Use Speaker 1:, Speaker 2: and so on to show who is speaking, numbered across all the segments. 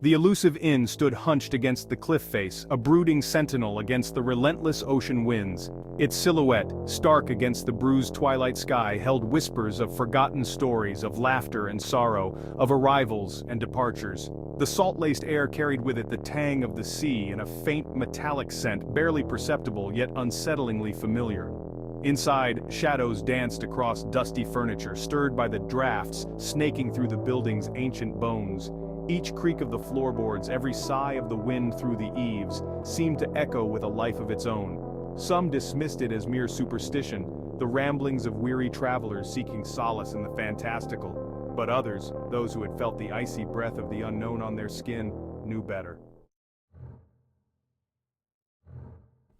Speaker 1: The elusive inn stood hunched against the cliff face, a brooding sentinel against the relentless ocean winds. Its silhouette, stark against the bruised twilight sky, held whispers of forgotten stories, of laughter and sorrow, of arrivals and departures. The salt-laced air carried with it the tang of the sea and a faint metallic scent, barely perceptible yet unsettlingly familiar. Inside, shadows danced across dusty furniture, stirred by the drafts snaking through the building's ancient bones. Each creak of the floorboards, every sigh of the wind through the eaves, seemed to echo with a life of its own. Some dismissed it as mere superstition, the ramblings of weary travelers seeking solace in the fantastical. But others, those who had felt the icy breath of the unknown on their skin, knew better.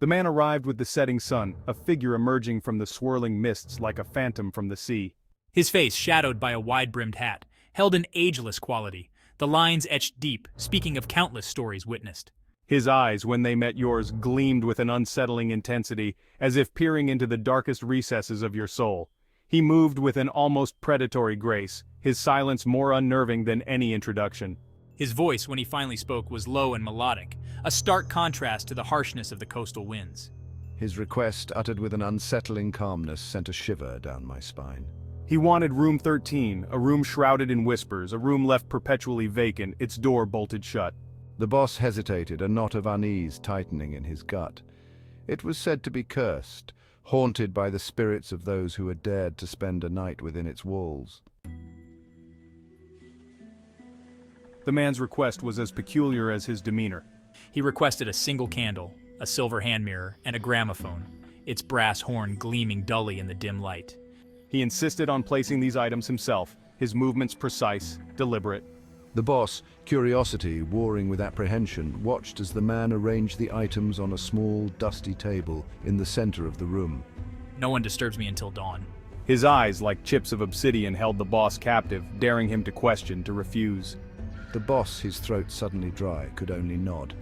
Speaker 1: The man arrived with the setting sun, a figure emerging from the swirling mists like a phantom from the sea.
Speaker 2: His face, shadowed by a wide-brimmed hat, held an ageless quality, the lines etched deep, speaking of countless stories witnessed.
Speaker 1: His eyes, when they met yours, gleamed with an unsettling intensity, as if peering into the darkest recesses of your soul. He moved with an almost predatory grace, his silence more unnerving than any introduction.
Speaker 2: His voice, when he finally spoke, was low and melodic, a stark contrast to the harshness of the coastal winds.
Speaker 3: His request, uttered with an unsettling calmness, sent a shiver down my spine.
Speaker 1: He wanted room 13, a room shrouded in whispers, a room left perpetually vacant, its door bolted shut.
Speaker 3: The boss hesitated, a knot of unease tightening in his gut. It was said to be cursed, haunted by the spirits of those who had dared to spend a night within its walls.
Speaker 1: The man's request was as peculiar as his demeanor.
Speaker 2: He requested a single candle, a silver hand mirror, and a gramophone, its brass horn gleaming dully in the dim light.
Speaker 1: He insisted on placing these items himself, his movements precise, deliberate.
Speaker 3: The boss, curiosity warring with apprehension, watched as the man arranged the items on a small, dusty table in the center of the room.
Speaker 2: No one disturbs me until dawn.
Speaker 1: His eyes, like chips of obsidian, held the boss captive, daring him to question, to refuse.
Speaker 3: The boss, his throat suddenly dry, could only nod,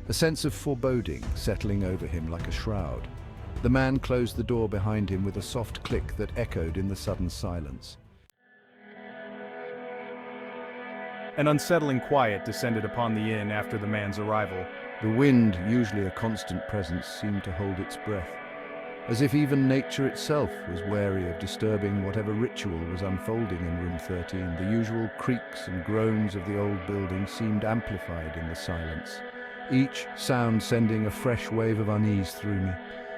Speaker 3: a sense of foreboding settling over him like a shroud. The man closed the door behind him with a soft click that echoed in the sudden silence.
Speaker 1: An unsettling quiet descended upon the inn after the man's arrival.
Speaker 3: The wind, usually a constant presence, seemed to hold its breath, as if even nature itself was wary of disturbing whatever ritual was unfolding in room 13. The usual creaks and groans of the old building seemed amplified in the silence, each sound sending a fresh wave of unease through me.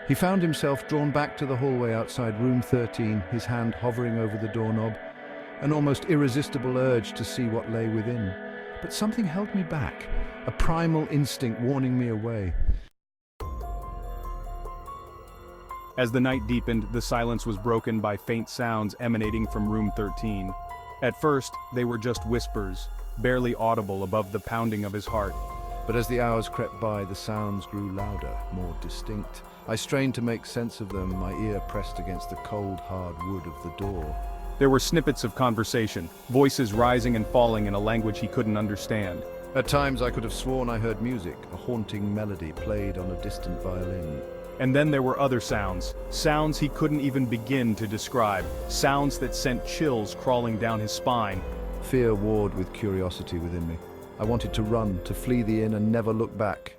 Speaker 3: He found himself drawn back to the hallway outside room 13, his hand hovering over the doorknob, an almost irresistible urge to see what lay within. But something held me back, a primal instinct warning me away.
Speaker 1: As the night deepened, the silence was broken by faint sounds emanating from room 13. At first, they were just whispers, barely audible above the pounding of his heart.
Speaker 3: But as the hours crept by, the sounds grew louder, more distinct. I strained to make sense of them, my ear pressed against the cold, hard wood of the door.
Speaker 1: There were snippets of conversation, voices rising and falling in a language he couldn't understand.
Speaker 3: At times I could have sworn I heard music, a haunting melody played on a distant violin.
Speaker 1: And then there were other sounds, sounds he couldn't even begin to describe, sounds that sent chills crawling down his spine.
Speaker 3: Fear warred with curiosity within me. I wanted to run, to flee the inn and never look back.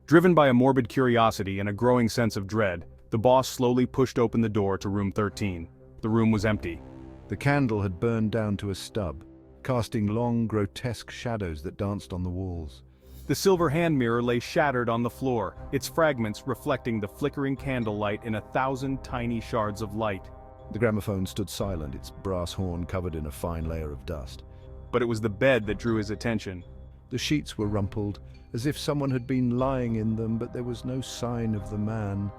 Speaker 1: Driven by a morbid curiosity and a growing sense of dread, the boss slowly pushed open the door to room 13. The room was empty.
Speaker 3: The candle had burned down to a stub, casting long, grotesque shadows that danced on the walls.
Speaker 1: The silver hand mirror lay shattered on the floor, its fragments reflecting the flickering candlelight in 1,000 tiny shards of light.
Speaker 3: The gramophone stood silent, its brass horn covered in a fine layer of dust.
Speaker 1: But it was the bed that drew his attention.
Speaker 3: The sheets were rumpled, as if someone had been lying in them, but there was no sign of the man.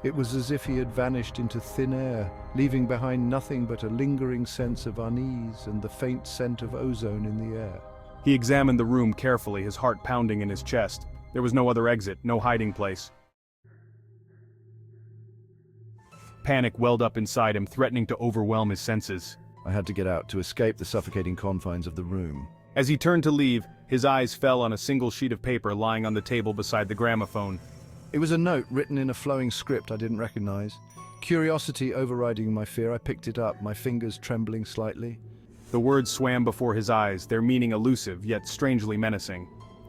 Speaker 3: It was as if he had vanished into thin air, leaving behind nothing but a lingering sense of unease and the faint scent of ozone in the air.
Speaker 1: He examined the room carefully, his heart pounding in his chest. There was no other exit, no hiding place. Panic welled up inside him, threatening to overwhelm his senses.
Speaker 3: I had to get out to escape the suffocating confines of the room.
Speaker 1: As he turned to leave, his eyes fell on a single sheet of paper lying on the table beside the gramophone.
Speaker 3: It was a note written in a flowing script I didn't recognize. Curiosity overriding my fear, I picked it up, my fingers trembling slightly.
Speaker 1: The words swam before his eyes, their meaning elusive, yet strangely menacing.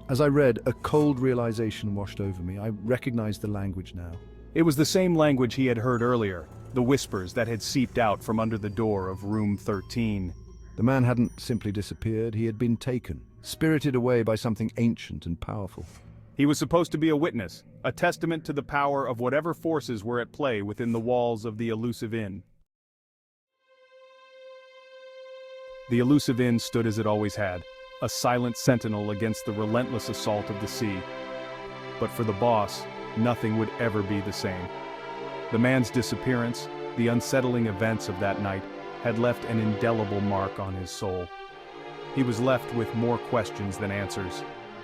Speaker 3: As I read, a cold realization washed over me. I recognized the language now.
Speaker 1: It was the same language he had heard earlier, the whispers that had seeped out from under the door of room 13.
Speaker 3: The man hadn't simply disappeared, he had been taken, spirited away by something ancient and powerful.
Speaker 1: He was supposed to be a witness, a testament to the power of whatever forces were at play within the walls of the Elusive Inn. The Elusive Inn stood as it always had, a silent sentinel against the relentless assault of the sea. But for the boss, nothing would ever be the same. The man's disappearance, the unsettling events of that night, had left an indelible mark on his soul. He was left with more questions than answers.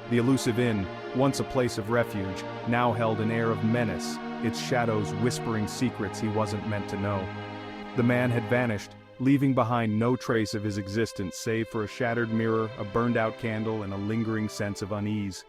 Speaker 1: The Elusive Inn, once a place of refuge, now held an air of menace, its shadows whispering secrets he wasn't meant to know. The man had vanished, leaving behind no trace of his existence save for a shattered mirror, a burned-out candle, and a lingering sense of unease.